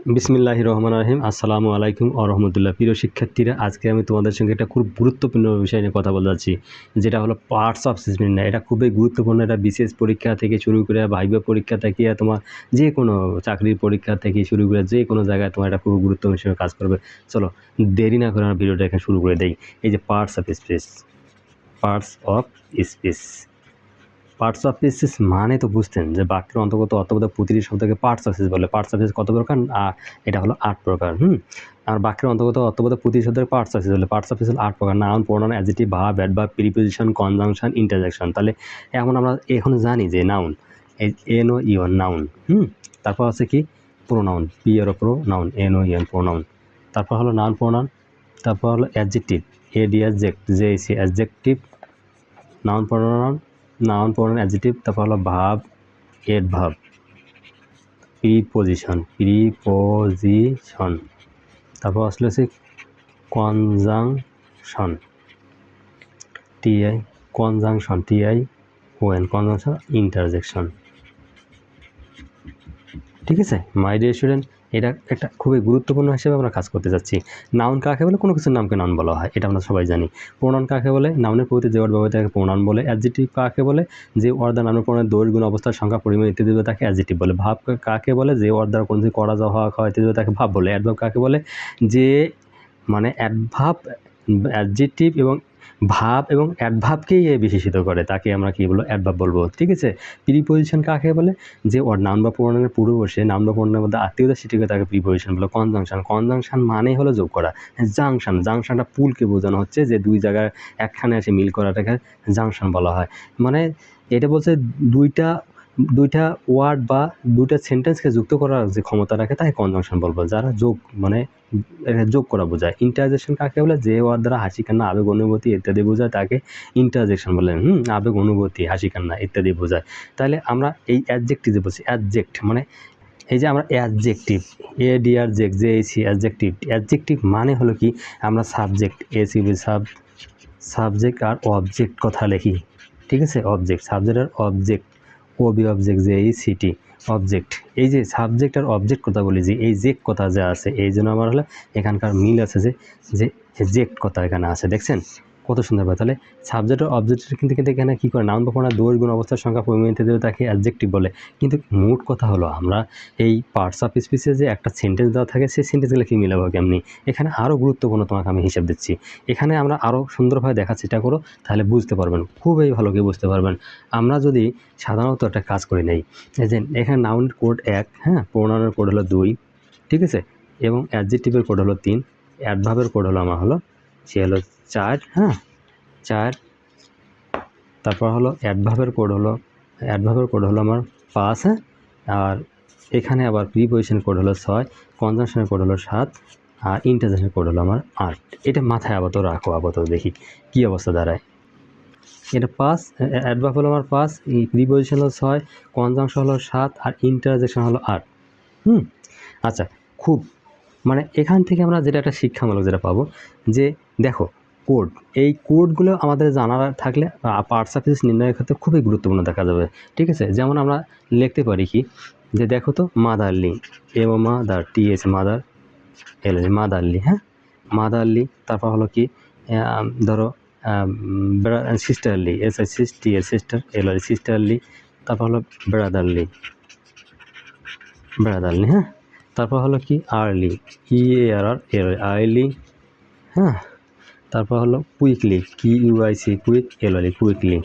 বিসমিল্লাহির রহমানির রহিম। আসসালামু আলাইকুম ওয়া রাহমাতুল্লাহ। প্রিয় শিক্ষার্থীরা, আজকে আমি তোমাদের সঙ্গে একটা খুব গুরুত্বপূর্ণ বিষয় নিয়ে কথা বলতে যাচ্ছি, যেটা হলো পার্টস অফ স্পিচ নির্ণয়। এটা খুবই গুরুত্বপূর্ণ। এটা বিশেষ পরীক্ষা থেকে শুরু করে ভাইভা পরীক্ষা থেকে তোমার যে কোনো চাকরির পরীক্ষা থেকে শুরু করে যে কোনো জায়গায় তোমার এটা খুব গুরুত্বপূর্ণ হিসেবে কাজ করবে। চলো দেরি না করে আমার ভিডিওটা এখানে শুরু করে দেই। এই যে parts of speech, parts of speech, parts of speech মানে তো বুঝতেন যে বাক্যের অন্তর্গত অর্থবোধক প্রতিটি শব্দকে পার্টস অফ স্পিচ বলে। পার্টস অফ স্পিচ কত প্রকার? এটা হলো 8 প্রকার। আর বাক্যের অন্তর্গত অর্থবোধক প্রতিটি শব্দকে পার্টস অফ স্পিচ বলে। পার্টস অফ স্পিচ হলো 8 প্রকার: noun, pronoun, adjective, verb, adverb, preposition, conjunction, interjection. তাহলে এখন আমরা এখন জানি যে নাউন, NOUN নাউন। তারপর আছে কি প্রোনাউন, প্রোনাউন, NOUN প্রোনাউন। তারপর হলো নাউন প্রোনাউন। তারপর হলো adjective, ADJECT adjective, noun pronoun, noun pronoun adjective. তারপর হলো ভার্ব, অ্যাডভার্ব, প্রিপোজিশন। তারপর আসলে হচ্ছে কনজাংশন, কনজাংশন, ইন্টারজেকশন। ঠিক আছে মাই ডিয়ার স্টুডেন্ট, এটা একটা খুবই গুরুত্বপূর্ণ হিসেবে আমরা কাজ করতে যাচ্ছি। নাউন কাকে বলে? কোনো কিছুর নামকে নাউন বলা হয়, এটা আমরা সবাই জানি। প্রোনাউন কাকে বলে? নাউনের প্রতি যে ওয়ার্ড ব্যবহৃত তাকে প্রোনাউন বলে। অ্যাডজেক্টিভ কাকে বলে? যে ওয়ার্ড দ্বারা নাউনের প্রোনাউনের দৈর্ঘ্য, গুণ, অবস্থার সংখ্যা, পরিমাণ ইত্যাদি বলে তাকে অ্যাডজেক্টিভ বলে। ভাব কাকে বলে? যে ওয়ার্ড দ্বারা কোনো কিছু করা, যাওয়া, হওয়া, খাওয়া ইত্যাদি বলে তাকে ভাব বলে। অ্যাডভার্ব কাকে বলে? যে মানে অ্যাডভার্ব, অ্যাডজেক্টিভ এবং ভাব এবং অ্যাডভার্বকেই বিশেষিত করে, তাকে আমরা কী বলবো? অ্যাডভার্ব বলবো। ঠিক আছে। প্রিপোজিশন কাকে বলে? যে ওর নাউন বা প্রোনাউনের পূর্বে বসে নাউন বা প্রোনাউনের মধ্যে আত্মীয়তা সৃষ্টি করে তাকে প্রিপোজিশন বলে। কনজাংশন মানে হলো যোগ করা। জাংশনটা পুলকে বোঝানো হচ্ছে, যে দুই জায়গায় একখানে এসে মিল করাটাকে জাংশন বলা হয়। মানে এটা বলছে দুইটা ওয়ার্ড বা দুইটা সেন্টেন্সকে যুক্ত করার যে ক্ষমতা রাখে তাকে কনজাংশন বলবো, যারা যোগ করা বোঝায়। ইন্টারজেকশন কাকে বলে? যে ওয়ার্ড দ্বারা হাসি, কান্না, আবেগ, অনুভূতি ইত্যাদি বোঝায় তাকে ইন্টারজেকশন বলে। আবেগ, অনুভূতি, হাসি, কান্না ইত্যাদি বোঝায়। তাহলে আমরা এই অ্যাডজেক্টিভ যে বলছি, অ্যাডজেক্ট মানে এই যে আমরা অ্যাডজেক্টিভ, অ্যাডজেক্টিভ মানে হলো কি, আমরা সাবজেক্ট সাবজেক্ট আর অবজেক্ট কথা লিখি। ঠিক আছে, অবজেক্ট, সাবজেক্ট আর অবজেক্ট, OBJECT অবজেক্ট। এই যে সাবজেক্ট আর অবজেক্ট কথা বলি, যে এই জেক্ট কথা যা আছে, এই জন্য আমার হলো এখানকার মিল আছে, যে জেক্ট কথা এখানে আছে। দেখছেন কত সুন্দরভাবে। তাহলে সাবজেক্ট আর অবজেক্টের কিন্তু এখানে কী করে? নাউন বা প্রোনাউন দৈর্ঘ্য, গুণ, অবস্থার সংখ্যা, পরিমাণ ইত্যাদি তাকে অ্যাডজেক্টিভ বলে। কিন্তু মোট কথা হলো, আমরা এই পার্টস অফ স্পিচে যে একটা সেন্টেন্স দেওয়া থাকে, সেই সেন্টেন্সগুলো কি মিলাবো কেমনি? এখানে আরও গুরুত্বপূর্ণ তোমাকে আমি হিসাব দিচ্ছি। এখানে আমরা আরও সুন্দরভাবে দেখার চেষ্টা করো, তাহলে বুঝতে পারবেন, খুবই ভালো করে বুঝতে পারবেন। আমরা যদি সাধারণত একটা কাজ করে নেই, এই যে এখানে নাউনের কোড 1, প্রোনাউনের কোড হলো 2, ঠিক আছে, এবং অ্যাডজেক্টিভের কোড হলো 3, অ্যাডভার্বের কোড হলো আমার হলো 4, 4। তারপর হলো অ্যাডভার্বের কোড হলো আমার 5, আর এখানে আবার প্রিপোজিশন কোড হলো 6, কনজাংশনের কোড হলো 7, আর ইন্টারজেকশনের কোড হলো আমার 8। এটা মাথায় রাখো, দেখি কী অবস্থা দাঁড়ায়। এটা 5, অ্যাডভার্ব হলো আমার 5, এই প্রিপোজিশন হলো 6, কনজাংশন হলো 7, আর ইন্টারজেকশন হলো 8। আচ্ছা, খুব মানে এখান থেকে আমরা যেটা একটা শিক্ষামূলক যেটা পাবো, যে দেখো কোড, এই কোডগুলো আমাদের জানা থাকলে পার্টস অফ স্পিচ নির্ণয়ের ক্ষেত্রে খুবই গুরুত্বপূর্ণ দেখা যাবে। ঠিক আছে, যেমন আমরা লিখতে পারি কি, যে দেখো তো motherly, mother, TH mother, motherly, motherly. তারপর হলো কি, ধরো সিস্টারলি, সিস্টার, সিস্টারলি। তারপর হলো ব্রাদারলি, তারপর হলো কি আর্লি, EARR, আর্লি। তারপর হলো কুইকলি, QUIC, কুইকলি।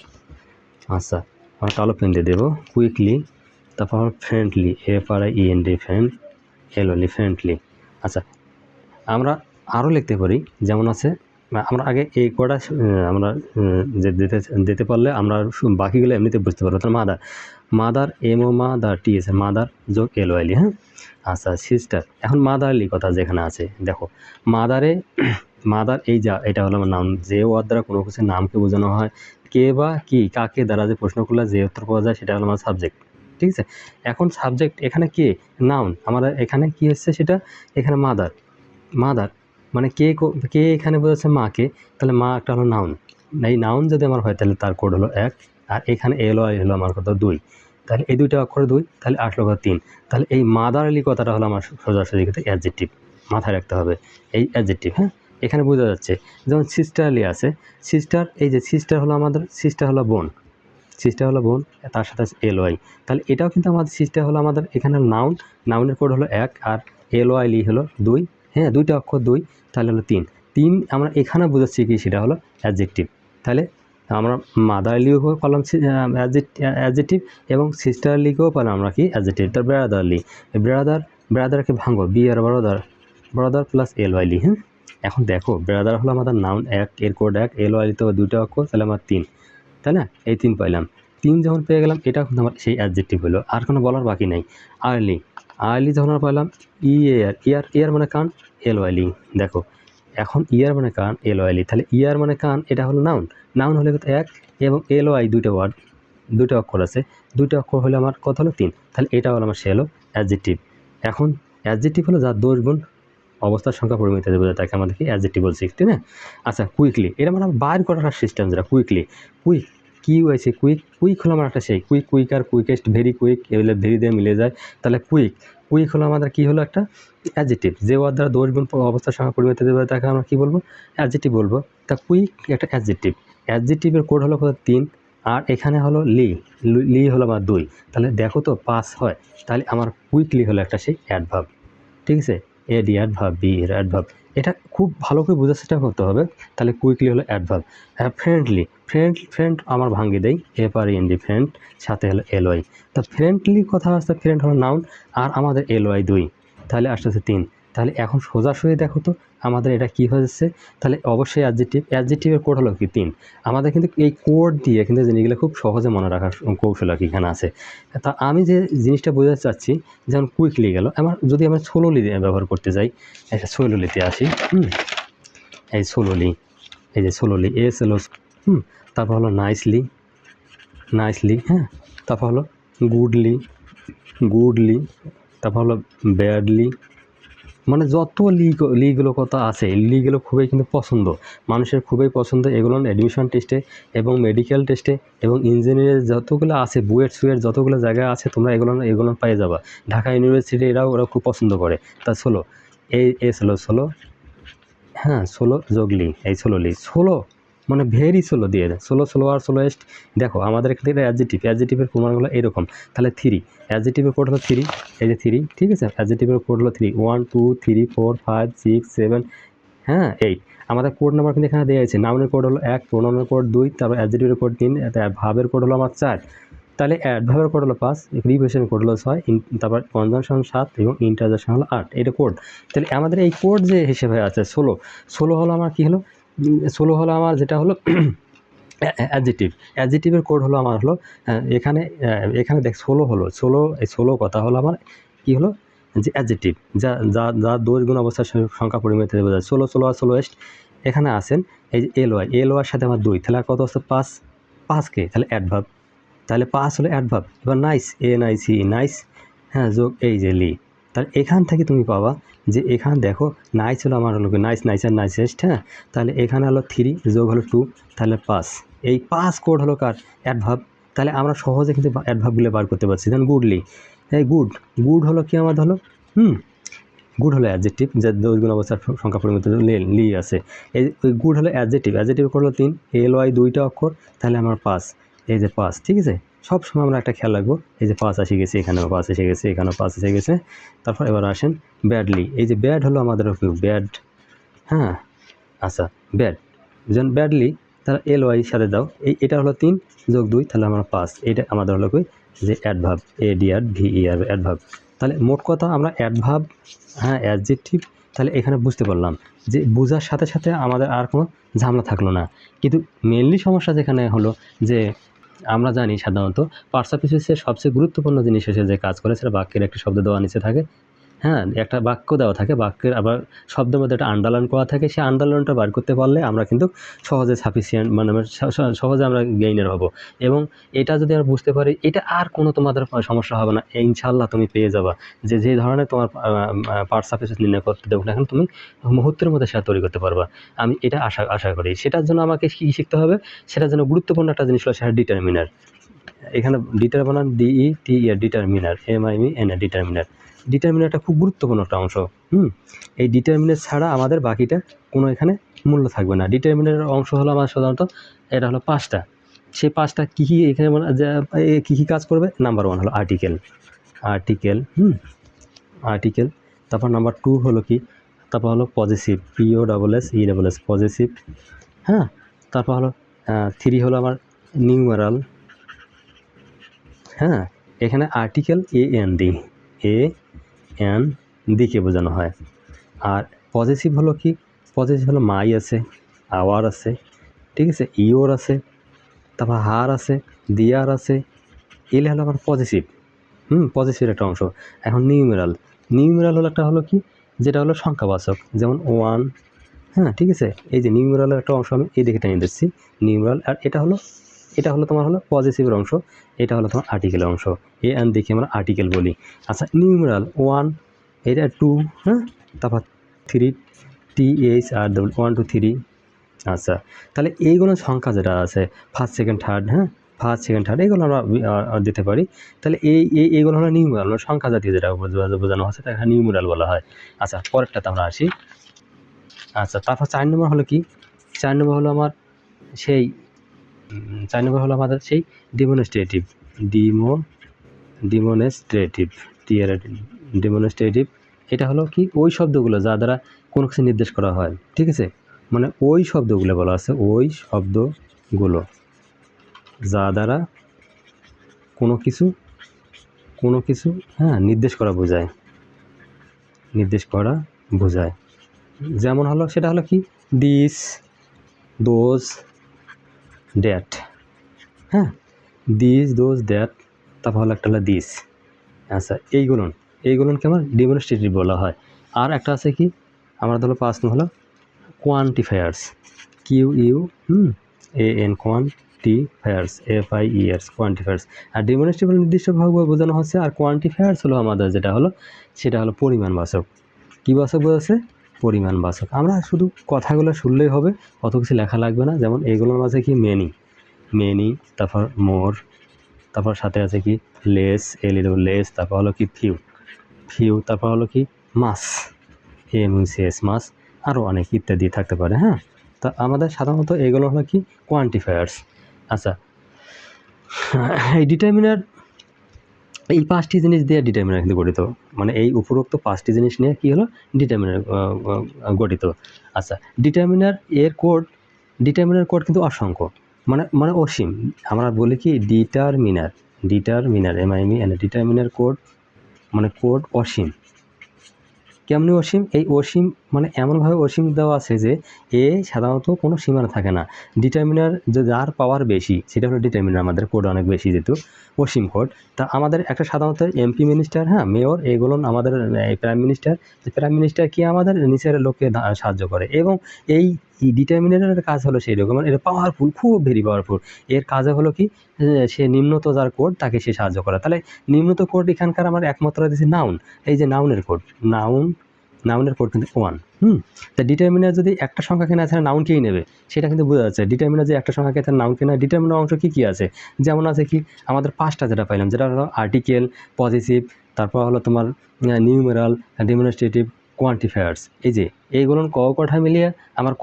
আচ্ছা, আমরা কালো পেন দিয়ে দেবো, কুইকলি। তারপর হলো ফ্রেন্ডলি, FRIEND, ফ্রেন্ডলি। আচ্ছা, আমরা আরও লিখতে পারি, যেমন আছে, আমরা আগে এই কটা আমরা দিতে পারলে আমরা বাকিগুলো এমনিতে বুঝতে পারবো। তার মাদার, মাদার, TH মাদার যোগ LOLI। আচ্ছা, সিস্টার। এখন মাদারলি কথা যেখানে আছে, দেখো মাদার, এটা হলো আমার নাউন, যে ওয়ার্ড দ্বারা কোনো কিছু নামকে বোঝানো হয়, কে বা কি কাকে দ্বারা যে প্রশ্ন করলে যে উত্তর পাওয়া যায়, সেটা হলো আমার সাবজেক্ট। ঠিক আছে, এখন সাবজেক্ট এখানে কে? নাউন। আমরা এখানে কি হচ্ছে, সেটা এখানে মাদার মানে কে এখানে বোঝাচ্ছে মাকে, তাহলে মা একটা হলো নাউন। এই নাউন যদি আমার হয়, তাহলে তার কোড হলো 1, আর এখানে LOI হলো আমার কত 2। তাহলে এই দুইটা অক্ষর 2, তাহলে 8 লক্ষ 3। তাহলে এই মাদারলি কথাটা হলো আমার সোজাসুজি ক্ষেত্রে অ্যাডজেক্টিভ, মাথায় রাখতে হবে এই অ্যাডজেক্টিভ। হ্যাঁ, এখানে বোঝা যাচ্ছে যেমন সিস্টারলি আছে, সিস্টার, এই যে সিস্টার হলো আমাদের, সিস্টার হলো বোন, সিস্টার হলো বোন, তার সাথে আছে LY, তাহলে এটাও কিন্তু আমাদের সিস্টার হলো আমাদের এখানে নাউন, নাউনের কোড হলো 1 আর LY লি হলো 2। হ্যাঁ, দুইটা অক্ষর 2, তাহলে হলো 3। 3 আমরা এখানে বোঝাচ্ছি কি, সেটা হলো অ্যাডজেক্টিভ। তাহলে আমরা মাদারলিও পেলাম অ্যাডজেক্টিভ এবং সিস্টারলিকেও পেলাম আমরা কি অ্যাডজেক্টিভ। তার ব্রাদারলি, ব্রাদারকে ভাঙবো, বি আর ব্রাদার প্লাস LY লি। হ্যাঁ, এখন দেখো ব্রাদার হলো আমাদের নাউন 1, এর কোড 1, LY লিতে দুইটা অক্ষর, তাহলে আমার 3, তাই না? এই 3 পাইলাম। 3 যখন পেয়ে গেলাম, এটা কিন্তু আমার সেই অ্যাডজেক্টিভ হলো, আর কোনো বলার বাকি নাই। আর্লি যখন আমরা পাইলাম, ইয়ার মানে কান, LY লি। দেখো এখন ইয়ার মানে কান, LY লি, তাহলে ইয়ার মানে কান, এটা হলো নাউন হলে কত 1 এবং LY দুইটা ওয়ার্ড, দুইটা অক্ষর আছে, দুইটা অক্ষর হলে আমার কত হলো 3, তাহলে এটা হলো আমার সে হলো অ্যাডজেক্টিভ। এখন অ্যাডজেক্টিভ হলো যার দোষ গুণ অবস্থার সংখ্যা পরিমিত বোঝায়, তাকে আমাদের কি অ্যাডজেক্টিভ বলছি, ঠিক না? আচ্ছা, কুইকলি, এটা মানে বাইর করার সিস্টেম, যেটা কুইকলি, কি হয়েছে, কুইক হলো আমার একটা সেই কুইক আর কুইকেস্ট, ভেরি কুইক, এগুলো ভেরি দিয়ে মিলে যায়, তাহলে কুইক হলো আমাদের কি হলো একটা অ্যাডজেক্টিভ, যে ওয়ার্ড দ্বারা দোষ গুণ অবস্থার সংখ্যা পরিমিত দেবে তাকে আমরা কি বলবো, অ্যাডজেক্টিভ বলবো। তা কুইক একটা অ্যাডজেক্টিভের কোড হলো কত 3, আর এখানে হলো লি হলো আমার 2, তাহলে দেখো তো 5 হয়, তাহলে আমার কুইকলি হলো একটা সেই অ্যাডভার্ব, ঠিক আছে? এডি অ্যাডভার্ব, বি এর অ্যাডভার্ব, এটা খুব ভালো করে বোঝার চেষ্টা করতে হবে। তাহলে কুইকলি হলো অ্যাডভার্ব। হ্যাঁ, ফ্রেন্ড আমার ভাঙিয়ে দেয়, FREND, ফ্রেন্ড, সাথে হলো LY। তা ফ্রেন্ডলি কথা আসছে, ফ্রেন্ড হলো নাউন আর আমাদের LY 2, তাহলে আসতেছে 3। তাহলে এখন সোজাসুজি দেখো তো আমাদের এটা কি হয়েছে, তাহলে অবশ্যই অ্যাডজেক্টিভের কোড হলো কি 3। আমাদের কিন্তু এই কোড দিয়ে কিন্তু জিনিসগুলো খুব সহজে মনে রাখার কৌশল আর কি এখানে আছে। তা আমি যে জিনিসটা বোঝাতে চাচ্ছি, যেমন কুইকলি গেল, যদি আমরা সোলোলি ব্যবহার করতে যাই, একটা সোলোলিতে আসি। এই সোলোলি, এই যে সোলোলি, SLO, তারপর হলো নাইসলি, হ্যাঁ, তারপর হলো গুডলি, তারপর হলো ব্যাডলি, মানে যত লিগুলো কথা আছে, লিগুলো খুবই কিন্তু পছন্দ, মানুষের খুবই পছন্দ। এগুলো অ্যাডমিশন টেস্টে এবং মেডিকেল টেস্টে এবং ইঞ্জিনিয়ারিং যতগুলো আছে, বুয়েট যতগুলো জায়গা আছে, তোমরা এগুলো পেয়ে যাবা। ঢাকা ইউনিভার্সিটি ওরা খুব পছন্দ করে। তা সোলো, সোলো, হ্যাঁ, সোলো যোগলি, এই সোলো মানে ভেরি সোলো দিয়ে দেয়, সোলো আর সোলোয়েস্ট। দেখো আমাদের এখান থেকে অ্যাডজেক্টিভের প্রমাণগুলো এরকম। তাহলে 3, অ্যাডজেক্টিভের কোড হলো 3, এই যে 3, ঠিক আছে? অ্যাডজেক্টিভের কোড হলো 3, 1 2 3 4 5 6 7, হ্যাঁ 8। আমাদের কোড নাম্বার কিন্তু এখানে দেওয়া আছে। নাউনের কোড হলো 1, প্রোনাউনের কোড 2, তারপর অ্যাডজেক্টিভের কোড 3, ভার্বের কোড হলো আমার 4, তাহলে অ্যাডভার্বের কোড হলো 5, প্রিপোজিশনের কোড হলো 6, তারপর কনজাংশন 7 এবং ইন্টারজেকশন হলো 8, এটা কোড। তাহলে আমাদের এই কোড যে হিসেবে আছে সোলো হলো আমার কি হলো, সোলো হলো আমার যেটা হলো অ্যাডজেক্টিভের কোড হলো আমার হলো এখানে দেখ এই সোলো কথা হলো আমার কি হলো, যে অ্যাডজেক্টিভ, যা দোষ গুণ অবস্থার সংখ্যা পরিমিত বোঝায়। সোলো আর সোলোয়েস্ট এখানে আসেন। এই যে LY সাথে আমার 2, তাহলে কত হচ্ছে 5কে, তাহলে অ্যাডভার্ব, তাহলে 5 হলো অ্যাডভার্ব। এবার নাইস, হ্যাঁ, যোগ এই যে লি, তাহলে এখান থেকে তুমি পাবা যে এখানে দেখো নাইস হলো আমার হলো নাইস আর নাইসেস্ট, হ্যাঁ, তাহলে এখানে হলো 3 যোগ হলো 2, তাহলে 5, এই 5 কোড হলো কার, অ্যাডভার্ব। তাহলে আমরা সহজে কিন্তু অ্যাডভার্বগুলো বার করতে পারছি। দেন গুডলি, এই গুড হলো কি আমাদের হলো, গুড হলো অ্যাডজেক্টিভ, যার দোষ গুণ অবস্থার সংখ্যা পরিমিত লি আছে। ওই গুড হলো অ্যাডজেক্টিভ করলো 3, LY দুইটা অক্ষর, তাহলে আমার 5, এই যে 5, ঠিক আছে? সব সময় আমরা একটা খেয়াল রাখবো, এই যে 5 এসে গেছে, এখানেও 5 এসে গেছে, এখানেও 5 এসে গেছে। তারপর এবার আসেন ব্যাডলি, এই যে ব্যাড হলো আমাদের ব্যাড, হ্যাঁ, আচ্ছা ব্যাড, যেমন ব্যাডলি, তাহলে LY সাথে দাও, এটা হলো 3 যোগ 2, তাহলে আমার 5, এটা আমাদের হলো কি যে অ্যাডভার্ব, ADVER অ্যাডভার্ব। তাহলে মোট কথা আমরা অ্যাডভার্ব, হ্যাঁ, অ্যাডজেক্টিভ, তাহলে এখানে বুঝতে পারলাম যে বোঝার সাথে সাথে আমাদের আর কোনো ঝামেলা থাকলো না। কিন্তু মেনলি সমস্যা যেখানে হলো যে আমরা জানি সাধারণত পার্টসাফিসিসের সবচেয়ে গুরুত্বপূর্ণ জিনিস এসে যে কাজ করে, সেটা বাক্যের একটা শব্দ দেওয়া নিচে থাকে, হ্যাঁ, একটা বাক্য দেওয়া থাকে, বাক্যের আবার শব্দের মধ্যে একটা আন্ডারলাইন করা থাকে। সেই আন্ডারলাইনটা বার করতে পারলে আমরা কিন্তু সহজে সাফিসিয়েন্ট, মানে সহজে আমরা গেইনার হব। এবং এটা যদি আমরা বুঝতে পারি, এটা আর কোনো তোমাদের সমস্যা হবে না, ইনশাল্লাহ তুমি পেয়ে যাবা। যে ধরনের তোমার পার্টসাফিসিস নির্ণয় করতে দেবো না, এখন তুমি মুহূর্তের মধ্যে সেটা তৈরি করতে পারবা, আমি এটা আশা করি। সেটার জন্য আমাকে কী শিখতে হবে, সেটার জন্য গুরুত্বপূর্ণ একটা জিনিস হলো সেটা ডিটারমিনার। এখানে ডিটার বানান DET ডিটারমিনার, MIN ডিটারমিনার। ডিটারমিনারটা খুব গুরুত্বপূর্ণ একটা অংশ। এই ডিটারমিনার ছাড়া আমাদের বাকিটা কোনো এখানে মূল্য থাকবে না। ডিটারমিনারের অংশ হলো আমার সাধারণত এটা হলো 5টা। সেই 5টা কী কী এখানে কী কী কাজ করবে? নাম্বার 1 হলো আর্টিকেল, আর্টিকেল। তারপর নাম্বার 2 হলো কি? তারপর হলো পজেসিভ, POSSESS পজেসিভ। হ্যাঁ, তারপর হলো 3 হলো আমার নিউমেরাল। হ্যাঁ, এখানে আর্টিকেল AND কে বোঝানো হয়। আর পজেসিভ হলো কি? পজেসিভ হলো মাই আছে, আওয়ার আছে, ঠিক আছে, ইওর আছে, তারপর হার আছে, দিয়ার আছে, এগুলো হলো আমার পজেসিভ। পজেসিভের একটা অংশ। এখন নিউমেরাল হলো একটা হলো কি? যেটা হলো সংখ্যাবাচক, যেমন 1। হ্যাঁ, ঠিক আছে, এই যে নিউমেরালের একটা অংশ আমি এই দিকে টেনে দিচ্ছি, নিউমেরাল। আর এটা হলো তোমার হলো পজেসিভের অংশ, এটা হলো তোমার আর্টিকেলের অংশ। AND দেখে আমরা আর্টিকেল বলি। আচ্ছা, নিউমেরাল 1, এটা 2, হ্যাঁ, তারপর 3, THR 1 2 3। আচ্ছা, তাহলে এইগুলো সংখ্যা যেটা আছে, ফার্স্ট সেকেন্ড থার্ড, হ্যাঁ, ফার্স্ট সেকেন্ড থার্ড, এগুলো আমরা দিতে পারি। তাহলে এইগুলো হলো নিউমেরাল, সংখ্যা জাতীয় যেটা বোঝানো হচ্ছে তাকে নিউমেরাল বলা হয়। আচ্ছা, পরেরটাতে আমরা আসি। আচ্ছা, তারপর 4 নম্বর হলো কি? 4 নম্বর হলো আমার সেই 4 নম্বর হলো আমাদের সেই ডেমনস্ট্রেটিভ, ডেমনস্ট্রেটিভ। এটা হলো কি? ওই শব্দগুলো যা দ্বারা কোনো কিছু নির্দেশ করা হয়, ঠিক আছে, মানে ওই শব্দগুলো বলা আছে, ওই শব্দগুলো যা দ্বারা কোনো কিছু হ্যাঁ নির্দেশ করা বোঝায়। যেমন হলো, সেটা হলো কি? This, those, that. হ্যাঁ, দিস, দোজ, দ্যাট। তারপর হলো একটা হলো দিস। আচ্ছা, এইগুলোকে আমার ডেমনস্ট্রেটিভ বলা হয়। আর একটা আছে কি? আমরা ধরো 5 হলো quantifiers, QUAN quantifiers, FIERS quantifiers. আর ডেমনস্ট্রেটিভ নির্দিষ্টভাবে বোঝানো হচ্ছে। আর কোয়ান্টিফায়ার্স হলো আমাদের যেটা হলো সেটা হলো পরিমাণবাচক। কী বাচক বোঝাচ্ছে? পরিমাণবাচক। আমরা শুধু কথাগুলো শুনলেই হবে, অত কিছু লেখা লাগবে না। যেমন এইগুলোর মাঝে কি? মেনি, তারপর মোর, তারপর সাথে আছে কি? Less, less. তারপর হলো কি? ফিউ। তারপর হলো কি? মাস, MUCS মাস। আরও অনেক ইত্যাদি থাকতে পারে। হ্যাঁ, তা আমাদের সাধারণত এগুলো হলো কি? কোয়ান্টিফায়ার্স। আচ্ছা, এই ডিটারমিনার, এই 5টি জিনিস দিয়ে ডিটারমিনার কিন্তু গঠিত, মানে এই উপরোক্ত 5টি জিনিস নিয়ে কি হলো? ডিটারমিনার গঠিত। আচ্ছা, ডিটারমিনার কোড কিন্তু অসংখ্য, মানে অসীম। আমরা বলি কি? ডিটারমিনার MIN ডিটারমিনার কোড, মানে কোড অসীম। কেমনি অসীম? এই অসীম মানে এমনভাবে অসীম দেওয়া আছে যে সাধারণত কোনো সীমানা থাকে না। ডিটারমিনার যার পাওয়ার বেশি সেটা হলো ডিটারমিনার। আমাদের কোড অনেক বেশি, যেহেতু অসীম কোড। তা আমাদের একটা সাধারণত MP মিনিস্টার, হ্যাঁ, মেয়র, এগুলো আমাদের প্রাইম মিনিস্টার কি আমাদের নিচের লোককে সাহায্য করে। এবং এই ডিটারমিনারের কাজ হলো সেই রকম, এটা পাওয়ারফুল, খুব ভেরি পাওয়ারফুল। এর কাজে হলো কি? সে নিম্নত যার কোড তাকে সে সাহায্য করে। তাহলে নিম্নত কোড এখানকার আমার একমাত্র দিয়েছে নাউন। এই যে নাউনের কোড কিন্তু 1। তা ডিটারমিনার যদি একটা সংখ্যাকে না ছাড়া নাউনকেই নেবে, সেটা কিন্তু বোঝা যাচ্ছে। ডিটারমিনার যে একটা সংখ্যাকে তার নাউনকে না, ডিটারমিনার অংশ কী আছে? যেমন আছে কি? আমাদের 5টা যেটা পাইলাম, যেটা হলো আর্টিকেল, পজেসিভ, তারপর হলো তোমার নিউমেরাল, ডেমনস্ট্রেটিভ, কোয়ান্টিফায়ার্স। এই যে এইগুলো কটা মিলিয়ে আমার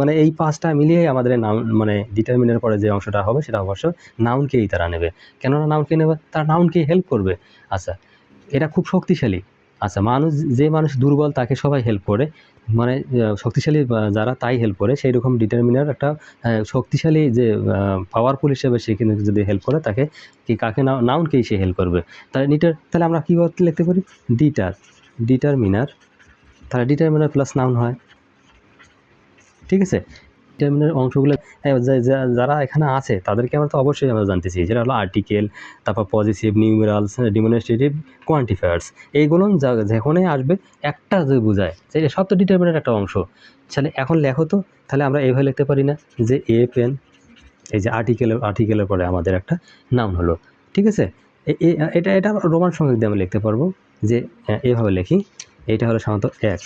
মানে এই 5টা মিলিয়ে আমাদের নাউন, মানে ডিটারমিনার পরে যে অংশটা হবে সেটা অবশ্য নাউনকেই তারা নেবে। কেননা নাউনকে নেবে, তারা নাউনকেই হেল্প করবে। আচ্ছা, এটা খুব শক্তিশালী। আচ্ছা, যে মানুষ দুর্বল তাকে সবাই হেল্প করে, মানে শক্তিশালী যারা তাই হেল্প করে। সেই রকম ডিটারমিনার একটা শক্তিশালী যে পাওয়ারফুল হিসেবে সে কিন্তু যদি হেল্প করে তাকে কাকে? নাউনকেই সে হেল্প করবে। তাহলে আমরা কী লিখতে পারি? ডিটারমিনার, তাহলে ডিটারমিনার প্লাস নাউন হয়, ঠিক আছে। ডিটারমিনার অংশগুলো যারা এখানে আছে তাদেরকে আমরা তো অবশ্যই আমরা জানতেছি, যেটা হলো আর্টিকেল, তারপর পজিটিভ, নিউমেরালস, ডেমনস্ট্রেটিভ, কোয়ান্টিফায়ার্স। এইগুলো যখনই আসবে একটা যে বোঝায়, সেটা সব তো ডিটারমিনার একটা অংশ। তাহলে এখন লেখো তো, তাহলে আমরা এইভাবে লিখতে পারি না যে পেন, এই যে আর্টিকেলের পরে আমাদের একটা নাউন হলো, ঠিক আছে। এটা রোমান সংখ্যক দিয়ে আমরা লিখতে পারবো, যে এভাবে লিখি। এটা হলো সাধারণত 1।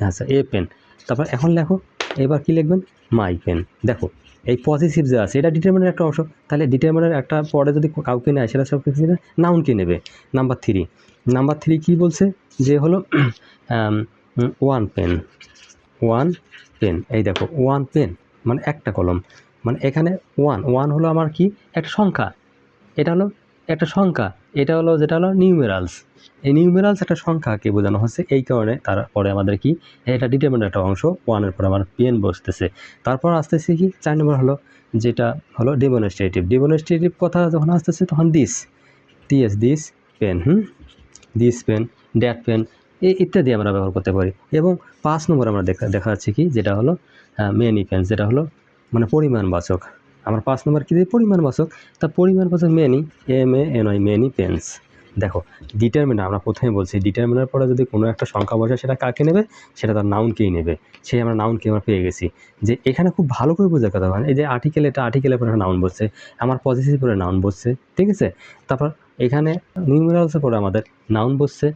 আচ্ছা, পেন। তারপর এখন লেখো, এবার কি লিখবেন? My pen. দেখো এই পজিটিভ যে আছে এটা ডিটারমিনার একটা অংশ, তাহলে ডিটারমিনার একটা পরে যদি কাউকে নেয় সেটা সব কিছু নাউনকে নেবে। নাম্বার 3 কী বলছে যে হলো ওয়ান পেন। এই দেখো ওয়ান পেন মানে একটা কলম, মানে এখানে ওয়ান হলো আমার কি একটা সংখ্যা, এটা হলো একটা সংখ্যা, এটা হলো যেটা হলো নিউমেরালস। এই নিউমেরালস একটা সংখ্যাকে বোঝানো হচ্ছে, এই কারণে তারপরে আমাদের কি এটা ডিটারমিনার একটা অংশ, ওয়ানের পরে আমার পেন বসতেছে। তারপর আসতেছে কি 4 নম্বর হলো যেটা হলো ডেমনস্ট্রেটিভ কথা যখন আসতেছে তখন this pen, this pen, that pen ইত্যাদি আমরা ব্যবহার করতে পারি। এবং 5 নম্বর আমরা দেখা যাচ্ছে কি যেটা হলো মেনি পেন্স, যেটা হলো মানে পরিমাণবাচক। আমরা 5 নম্বর কী দিই পরিমাণবাচক, তা পরিমাণবাচক মেনি পেন্স। দেখো ডিটারমিনার আমরা প্রথমে বলছি ডিটারমিনার পরে যদি কোনো একটা সংখ্যা বসে সেটা কাকে নেবে, সেটা তার নাউনকেই নেবে। সেই আমরা নাউনকে আমরা পেয়ে গেছি। যে এখানে খুব ভালো করে বোঝার কথা হয়, এই যে আর্টিকেল, এটা আর্টিকেলের পরে নাউন বসছে, আমার পজিটিভ পরে নাউন বসছে, ঠিক আছে। তারপর এখানে নিউমেরালসের পরে আমাদের নাউন বসছে।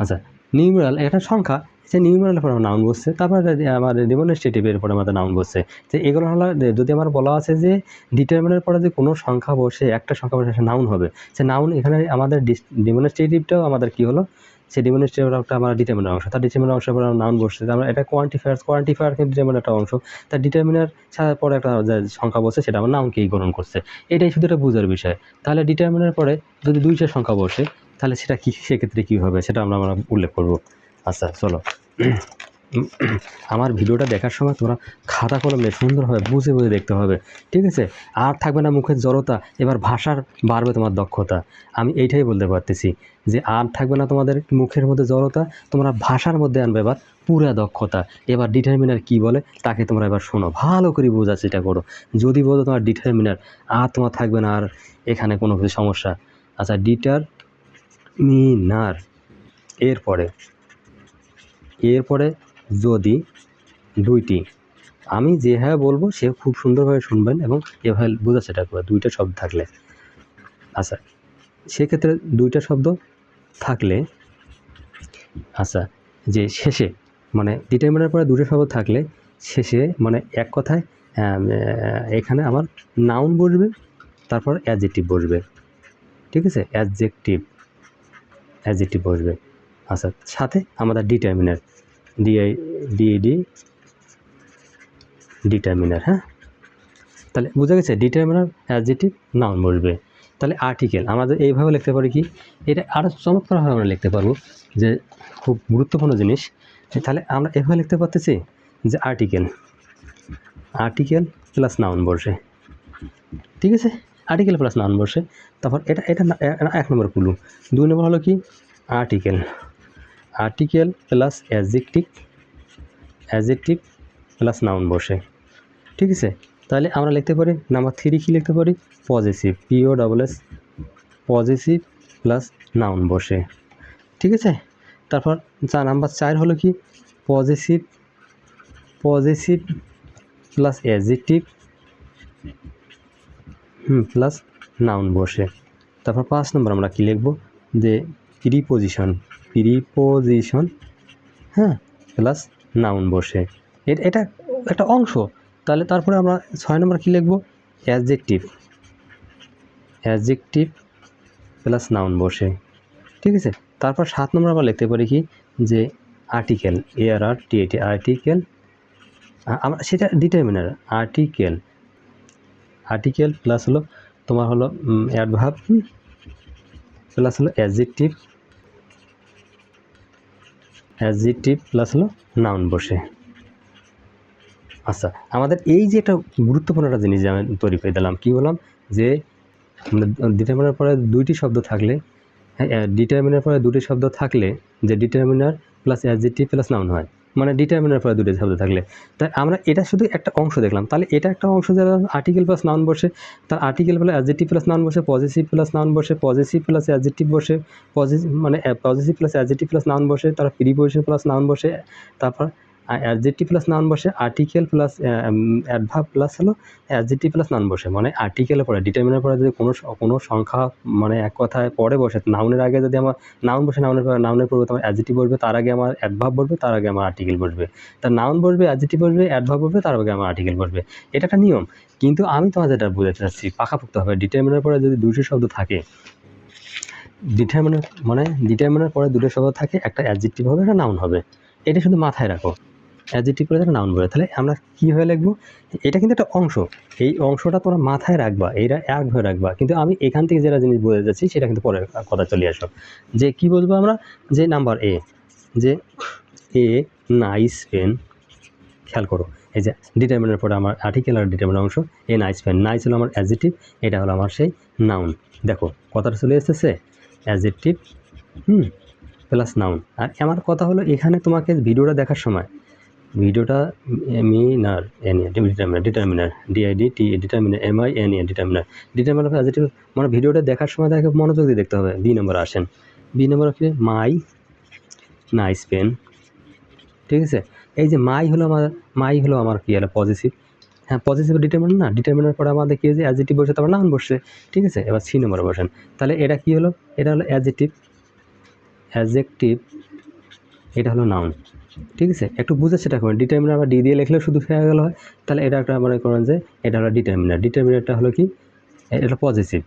আচ্ছা, নিউমেরাল একটা সংখ্যা, সে নিউমেরালের পরে নাউন বসছে, তারপর আমার ডেমনস্ট্রেটিভের পরে আমাদের নাউন বসছে। যে এগুলো হলো যদি আমার বলা আছে যে ডিটারমিনার পরে যে কোনো সংখ্যা বসে, একটা সংখ্যা বসে সে নাউন হবে, সে নাউন এখানে আমাদের ডেমনস্ট্রেটিভটাও আমাদের কী হলো, সে ডেমনস্ট্রেটিভটা আমার ডিটারমিনার অংশ, তার ডিটারমিনার অংশের পরে নাউন বসছে। আমরা এটা কোয়ান্টিফায়ার কিন্তু ডিটারমিনার একটা অংশ, তার ডিটারমিনার ছাড়ার পরে একটা যে সংখ্যা বসে সেটা আমার নাউনকেই গ্রহণ করছে। এটাই শুধু একটা বোঝার বিষয়। তাহলে ডিটারমিনার পরে যদি 2টা সংখ্যা বসে তাহলে সেটা কী, সেক্ষেত্রে কী হবে সেটা আমরা উল্লেখ করব। আচ্ছা চলো, আমার ভিডিওটা দেখার সময় তোমরা খাতা কলমে সুন্দরভাবে বুঝে দেখতে হবে, ঠিক আছে। আর থাকবে না মুখের জড়তা, এবার ভাষার বাড়বে তোমার দক্ষতা। আমি এইটাই বলতে পারতেছি যে আর থাকবে না তোমাদের মুখের মধ্যে জড়তা, তোমরা ভাষার মধ্যে আনবে এবার পুরা দক্ষতা। এবার ডিটারমিনার কি বলে তাকে তোমরা এবার শোনো, ভালো করে বোঝার চেষ্টা করো। যদি বোঝো তোমার ডিটারমিনার, আর তোমার থাকবে না আর এখানে কোনো কিছু সমস্যা। আচ্ছা, ডিটারমিনার এরপরে যদি 2টি, আমি যেভাবে বলবো সে খুব সুন্দরভাবে শুনবেন এবং এভাবে বোঝার চেষ্টা করবে। 2টা শব্দ থাকলে, আচ্ছা সেক্ষেত্রে 2টা শব্দ থাকলে, আচ্ছা যে শেষে মানে ডিটারমিনার পরে 2টা শব্দ থাকলে শেষে মানে এক কথায় এখানে আমার নাউন বসবে, তারপর অ্যাডজেক্টিভ বসবে, ঠিক আছে, অ্যাডজেক্টিভ বসবে। আচ্ছা, সাথে আমাদের ডিটারমিনার ডিটারমিনার, হ্যাঁ। তাহলে বোঝা গেছে ডিটারমিনার, অ্যাডজেক্টিভ, নাউন বসবে। তাহলে আর্টিকেল আমাদের এইভাবে লিখতে পারি কি, এটা আরও চমৎকারভাবে আমরা লিখতে পারবো, যে খুব গুরুত্বপূর্ণ জিনিস। তাহলে আমরা এভাবে লিখতে পারতেছি যে আর্টিকেল প্লাস নাউন বসে, ঠিক আছে, আর্টিকেল প্লাস নাউন বসে। তারপর এটা 1 নম্বর ক্লু। 2 নম্বর হলো কি article plus adjective plus noun বসে, ঠিক আছে। তাহলে আমরা লিখতে পারি নাম্বার 3 কি লিখতে পারি, পজিটিভ, পজিটিভ প্লাস নাউন বসে, ঠিক আছে। তারপর নাম্বার 4 হলো কি positive plus adjective plus noun বসে। তারপর 5 নম্বর আমরা কি লিখব, যে প্রিপোজিশন, হ্যাঁ, প্লাস নাউন বসে। এটা একটা অংশ। তাহলে তারপরে আমরা 6 নম্বর কী লিখব, অ্যাডজেক্টিভ প্লাস নাউন বসে, ঠিক আছে। তারপর 7 নম্বর আমরা লিখতে পারি কি, যে আর্টিকেল, আর্টিকেল, আমরা সেটা ডিটারমিনার, আর্টিকেল প্লাস হলো তোমার হলো অ্যাডভার্ব প্লাস হলো অ্যাডজেক্টিভ প্লাস হলো নাউন বসে। আচ্ছা, আমাদের এই যে একটা গুরুত্বপূর্ণ একটা জিনিস আমি তৈরি করে দিলাম, কী বললাম, যে ডিটারমিনার পরে 2টি শব্দ থাকলে, ডিটারমিনার পরে 2টি শব্দ থাকলে যে determiner plus adjective plus noun হয়, মানে ডিটারমিনার পরে 2টি শব্দ থাকলে। তাই আমরা এটা শুধু একটা অংশ দেখলাম। তাহলে এটা একটা অংশ যারা আর্টিকেল প্লাস নাউন বসে, তার article plus adjective plus noun বসে, পজিটিভ প্লাস নাউন বসে, পজিটিভ প্লাস অ্যাডজেক্টিভ বসে, positive plus adjective plus noun বসে, তার প্রিপোজিশন প্লাস নাউন বসে, তারপর অ্যাডজেক্টিভ প্লাস নাউন বসে, আর্টিকেল প্লাস অ্যাডভার্ব প্লাস হলো অ্যাডজেক্টিভ প্লাস নাউন বসে, মানে আর্টিকেলের পরে ডিটারমিনার পরে যদি কোনো সংখ্যা মানে এক কথায় পরে বসে, নাউনের আগে যদি আমার নাউন বসে, নাউনের পরে তোমার অ্যাডজেক্টিভ বসবে, তার আগে আমার অ্যাডভার্ব বসবে, তার আগে আমার আর্টিকেল বসবে, তার নাউন বসবে, অ্যাডজেক্টিভ বসবে, অ্যাডভার্ব বসবে, তার আগে আমার আর্টিকেল বসবে। এটা একটা নিয়ম। কিন্তু আমি তোমার যেটা বোঝাতে চাচ্ছি পাকাপোক্তভাবে, ডিটারমিনার পরে যদি দুটো শব্দ থাকে, ডিটারমিনার পরে দুটো শব্দ থাকে, একটা অ্যাডজেক্টিভ হবে, একটা নাউন হবে। এটা শুধু মাথায় রাখো, অ্যাডজেক্টিভ করে একটা নাউন বলে, তাহলে আমরা কীভাবে লিখবো? এটা কিন্তু একটা অংশ, এই অংশটা তোমরা মাথায় রাখবা, এইটা একভাবে রাখবা। কিন্তু আমি এখান থেকে যেটা জিনিস বলতে যাচ্ছি সেটা কিন্তু পরে কথা চলে আসো, যে কি বলবো আমরা, যে নাম্বার এ, যে এ নাইস পেন, খেয়াল করো এই যে ডিটারমিনার পরে আমার আর্টিকেল আর ডিটারমিনার অংশ, এ নাইস পেন, নাইস হলো আমার অ্যাডজেক্টিভ, এটা হলো আমার সেই নাউন। দেখো কথাটা চলে এসেছে, অ্যাডজেক্টিভ প্লাস নাউন। আর আমার কথা হলো এখানে তোমাকে ভিডিওটা দেখার সময়, ভিডিওটা determiner DID determiner MINE determiner adjective, মানে ভিডিওটা দেখার সময় তাকে মনোযোগ দিয়ে দেখতে হবে। বি নম্বর আসেন, বি নম্বর কি, মাই নাইস পেন, ঠিক আছে। এই যে মাই হলো আমার কি হলো পজিটিভ, হ্যাঁ পজিটিভ ডিটারমিনার না, ডিটারমিনার পরে আমাদের কি যে অ্যাডজেক্টিভ বসে, তারপর নাউন বসছে, ঠিক আছে। এবার সি নম্বরে বসেন, তাহলে এটা কি হলো, এটা হলো অ্যাডজেক্টিভ, এটা হলো নাউন, ঠিক আছে। একটু বুঝে সেটা করেন, ডিটারমিনার আবার ডি দিয়ে লিখলেও শুধু হয়ে গেল হয়, তাহলে এটা একটা মনে করেন যে এটা হলো ডিটারমিনারটা হলো কি, এটা পজিটিভ,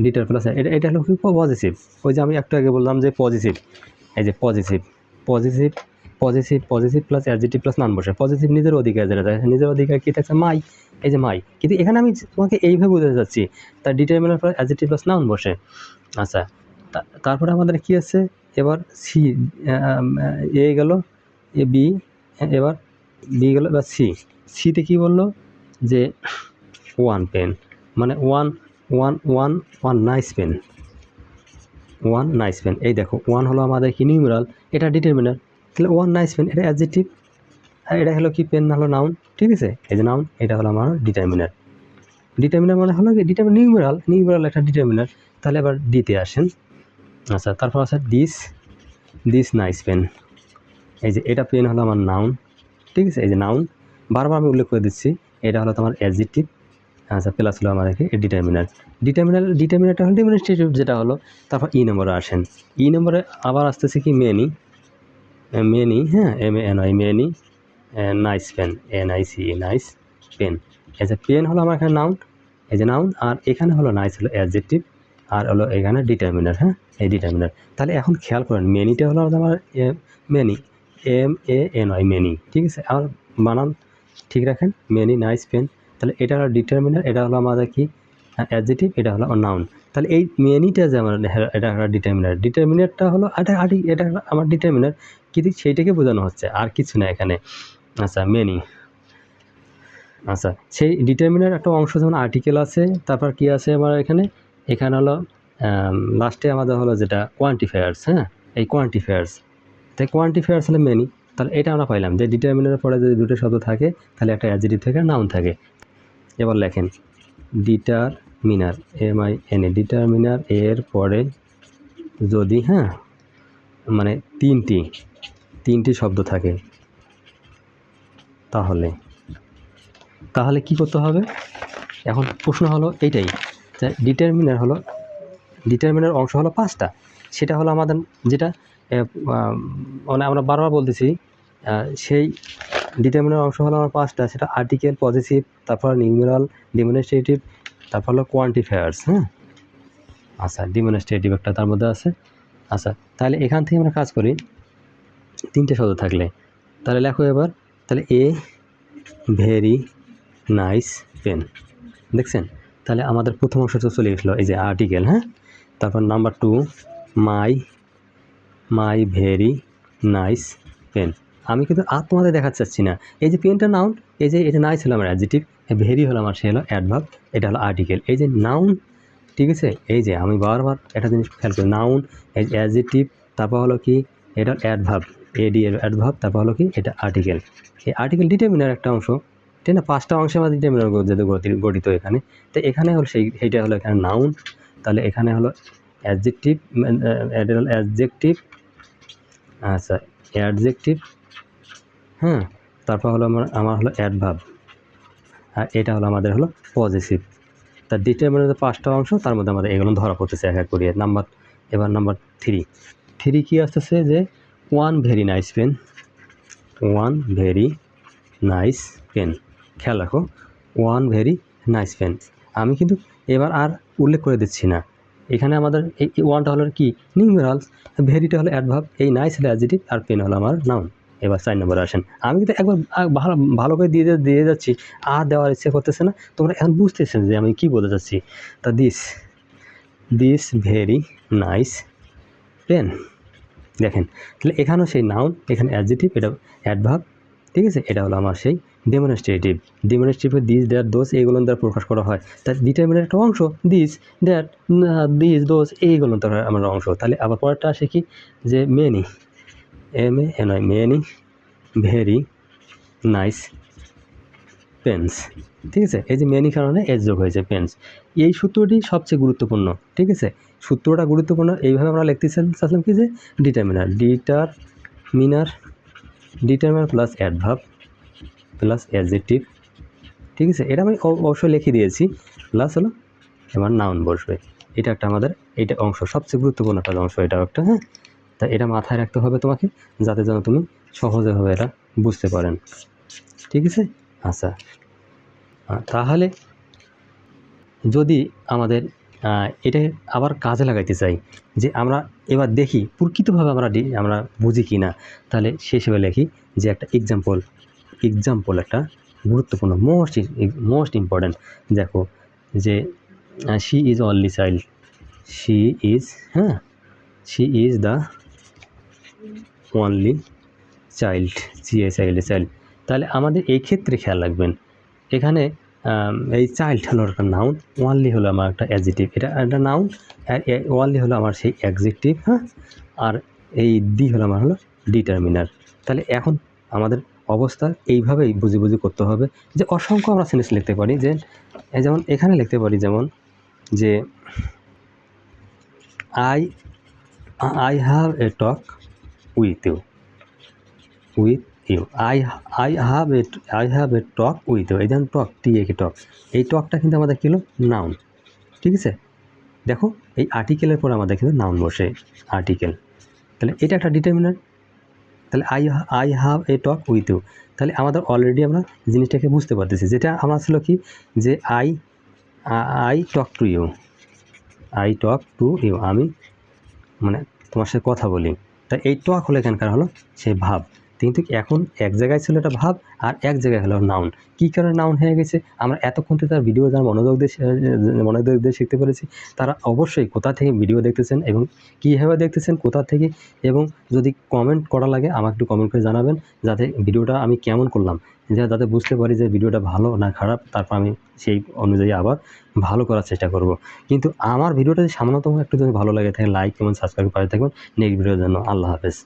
ডিটার প্লাস এটা হলো কি পজিটিভ। ওই যে আমি একটু আগে বললাম যে পজিটিভ, এই যে positive plus adjective plus noun বসে, পজিটিভ নিজের অধিকার, যেটা নিজের অধিকার কি থাকছে, মাই, এই যে মাই। কিন্তু এখানে আমি তোমাকে এইভাবে বোঝাতে চাচ্ছি, তার determiner plus adjective plus noun বসে। আচ্ছা, তারপরে আমাদের কি আছে, এবার সি, এ গেল, এ বি, এবার বি গেল, এবার সিতে কী বললো, যে ওয়ান পেন, মানে ওয়ান নাইস পেন, এই দেখো ওয়ান হলো আমাদের কি নিউমেরাল, এটা ডিটারমিনার, তাহলে ওয়ান নাইস পেন এটা অ্যাডজেক্টিভ, আর এটা হলো কি, পেন হলো নাউন, ঠিক আছে। এই যে নাউন, এটা হলো আমার ডিটারমিনার মানে হলো কি নিউমেরাল একটা ডিটারমিনার। তাহলে এবার ডিতে আসেন। আচ্ছা, তারপর আছে দিস নাইস পেন, এই যে এটা পেন হলো আমার নাউন, ঠিক আছে। এই যে নাউন বারবার আমি উল্লেখ করে দিচ্ছি, এটা হলো তোমার অ্যাডজেক্টিভ। আচ্ছা, প্লাস হলো আমাদেরকে ডিটারমিনারটা হলো ডেমনস্ট্রেটিভ যেটা হলো। তারপর ই নম্বরে আসেন, ই নম্বরে আবার আসতেছে কি, মেনি, হ্যাঁ MANI many, nice pen NICE nice pen. এই যে পেন হলো আমার এখানে নাউন, এই যে নাউন, আর এখানে হলো নাইস হলো অ্যাডজেক্টিভ, আর হলো এখানে ডিটারমিনার, হ্যাঁ এই ডিটারমিনার। তাহলে এখন খেয়াল করেন, মেনিটা হলো আমার মেনি, MANI মেনি, ঠিক আছে। আর বানান ঠিক রাখেন, মেনি নাইস পেন, তাহলে এটা হলো ডিটারমিনার, এটা হলো আমাদের কি অ্যাডজেক্টিভ, এটা হলো নাউন। তাহলে এই মেনিটা যে আমার, এটা হলো ডিটারমিনারটা হলো এটা আমার ডিটারমিনার, কিন্তু সেইটাকে বোঝানো হচ্ছে, আর কিছু না এখানে। আচ্ছা, মেনি, আচ্ছা সেই ডিটারমিনার একটা অংশ যেমন আর্টিকেল আছে, তারপর কি আছে আমার এখানে হলো লাস্টে আমাদের হলো যেটা কোয়ান্টিফায়ার্স, হ্যাঁ এই কোয়ান্টিফায়ার্স, তাই কোয়ান্টিফায়ার্স হলো মেনি। তাহলে এটা আমরা পাইলাম যে ডিটারমিনারের পরে যদি দুটো শব্দ থাকে, তাহলে একটা অ্যাডজেক্টিভ থেকে নাউন থাকে। এবার লেখেন ডিটারমিনার, MINE ডিটারমিনার এর পরে যদি মানে তিনটি শব্দ থাকে, তাহলে কি করতে হবে? এখন প্রশ্ন হলো এইটাই, যে ডিটারমিনার অংশ হলো 5টা, সেটা হলো আমাদের যেটা মানে আমরা বারবার বলতেছি, সেই ডিটারমিনার অংশ হলো আমার 5টা, সেটা আর্টিকেল, পজিটিভ, তারপর নিউমেরাল, ডেমনস্ট্রেটিভ, তারপর হলো কোয়ান্টিফায়ার্স, আচ্ছা ডেমনস্ট্রেটিভ একটা তার মধ্যে আছে। আচ্ছা, তাহলে এখান থেকে আমরা কাজ করি, 3টে শব্দ থাকলে, তাহলে লেখো এবার, তাহলে এ ভেরি নাইস পেন, দেখছেন? তাহলে আমাদের প্রথম অংশটা চলে আসলো, এই যে আর্টিকেল, তারপর number 2 my very nice pen. আমি কিন্তু আর তোমাদের দেখাতে চাচ্ছি না, এই যে পেনটা নাউন, এই যে এটা নাইস হলো আমার অ্যাডজেক্টিভ, ভেরি হলো আমার সে হলো অ্যাডভার্ব, এটা হলো আর্টিকেল, এই যে নাউন, ঠিক আছে। এই যে আমি বারবার একটা জিনিস খেয়াল করি, নাউন, এই অ্যাডজেক্টিভ, তারপর হলো কি এটা অ্যাডভার্ব, AD এর অ্যাডভার্ব, তারপর হলো কি এটা আর্টিকেল। এই আর্টিকেল ডিটারমিনার একটা অংশ, ঠিক না? 5টা অংশে আমাদের ডিটারমিনার গঠিত এখানে। তো এখানে হলো সেইটা হলো এখানে নাউন, তাহলে এখানে হলো অ্যাডজেক্টিভ, আচ্ছা অ্যাডজেক্টিভ হ্যাঁ, তারপর হলো আমার হলো অ্যাডভার্ব, আর এটা হলো আমাদের হলো পজিটিভ। তার ডিটারমিনারের 5টা অংশ, তার মধ্যে আমাদের এগুলো ধরা পড়তেছে এক এক করিয়ে। এবার নাম্বার 3 কি আসতেছে যে one very nice pen, one very nice pen. খেয়াল রাখো, ওয়ান ভেরি নাইস পেন। আমি কিন্তু এবার আর উল্লেখ করে দিচ্ছি না, এখানে আমাদের এই ওয়ানটা হলো কি নিউমেরালস, ভেরিটা হলো অ্যাডভার্ব, এই নাইস হলো অ্যাডজেক্টিভ, আর পেন হলো আমার নাউন। এবার 4 নম্বরে আসেন। আমি কিন্তু একবার ভালো করে দিয়ে যাচ্ছি, আর দেওয়ার ইচ্ছে করতেছে না, তোমরা এখন বুঝতেছেন যে আমি কী বলতে চাচ্ছি। তা দিস ভেরি নাইস পেন, দেখেন তাহলে এখানেও সেই নাউন, এখানে অ্যাডজেক্টিভ, এটা অ্যাডভার্ব, ঠিক আছে। এটা হলো আমার সেই ডেমনস্ট্রেটিভে দিস দ্যাট দোজ এইগুলো দ্বারা প্রকাশ করা হয়। তার ডিটারমিনার একটা অংশ, দিস দ্যাট দিস দোজ এইগুলো দ্বারা আমার অংশ। তাহলে আবার পরেরটা আসে কি যে many, many very nice pens, ঠিক আছে। এই যে মেনি কারণে এস যোগ হয়েছে পেন্স। এই সূত্রটি সবচেয়ে গুরুত্বপূর্ণ, ঠিক আছে। সূত্রটা গুরুত্বপূর্ণ, এইভাবে আমরা লিখতে চাচ্ছিলাম কি যে determiner plus adverb plus adjective, ঠিক আছে। এটা আমি অবশ্যই লিখে দিয়েছি, প্লাস হলো এবার নাউন বসবে। এটা একটা আমাদের এইটা অংশ, সবচেয়ে গুরুত্বপূর্ণ একটা অংশ এটা একটা, হ্যাঁ। তা এটা মাথায় রাখতে হবে তোমাকে, যাতে যেন তুমি সহজেভাবে এটা বুঝতে পারেন, ঠিক আছে। আচ্ছা, তাহলে যদি আমাদের এটা আবার কাজে লাগাইতে চাই, যে আমরা এবার দেখি প্রকৃতভাবে আমরা বুঝি কি না, তাহলে সে হিসেবে লিখি যে একটা এক্সাম্পল একটা গুরুত্বপূর্ণ, মোস্ট ইম্পর্ট্যান্ট। দেখো যে she is only child, she is the only child, child. তাহলে আমাদের এই ক্ষেত্রে খেয়াল রাখবেন, এখানে এই চাইল্ড হলো একটা নাউন, ওয়ানলি হলো আমার একটা অ্যাডজেক্টিভ, এটা একটা নাউন, আর ওয়ানলি হলো আমার সেই অ্যাডজেক্টিভ, হ্যাঁ। আর এই দি হলো আমার হলো ডিটারমিনার। তাহলে এখন আমাদের অবস্থা এইভাবেই বুঝি করতে হবে, যে অসংখ্য আমরা সেন্টেন্স লিখতে পারি, যে যেমন এখানে লিখতে পারি, যেমন যে I have a talk with you, I have a talk with you. এই যেমন টক, টক, এই টকটা কিন্তু আমাদের কি হলো নাউন, ঠিক আছে। দেখো এই আর্টিকেলের পর আমাদের কিন্তু নাউন বসে, আর্টিকেল। তাহলে এটা একটা ডিটারমিনার। তাহলে I have a talk with you, তাহলে আমাদের অলরেডি আমরা জিনিসটাকে বুঝতে পারতেছি, যেটা আমরা ছিল কি যে আই টক টু ইউ, আমি মানে তোমার সাথে কথা বলি। তা এই টক হলো এখানকার হলো সেই ভাব, কিন্তু এখন এক জায়গায় ছিল এটা ভাব, আর এক জায়গায় হলো নাউন। কী কারণে নাউন হয়ে গেছে, আমরা এতক্ষণ থেকে তার ভিডিও যারা মনোযোগ দিয়ে শিখতে পেরেছি, তারা অবশ্যই কোথা থেকে ভিডিও দেখতেছেন এবং কীভাবে দেখতেছেন, কোথা থেকে, এবং যদি কমেন্ট করা লাগে আমাকে একটু কমেন্ট করে জানাবেন, যাতে ভিডিওটা আমি কেমন করলাম, যাতে বুঝতে পারি যে ভিডিওটা ভালো না খারাপ, তারপর আমি সেই অনুযায়ী আবার ভালো করার চেষ্টা করব। কিন্তু আমার ভিডিওটা যদি সামান্যতম একটু যদি ভালো লাগে থাকে, লাইক, কমেন্ট, সাবস্ক্রাইব করে থাকবেন নেক্সট ভিডিওর জন্য। আল্লাহ হাফেজ।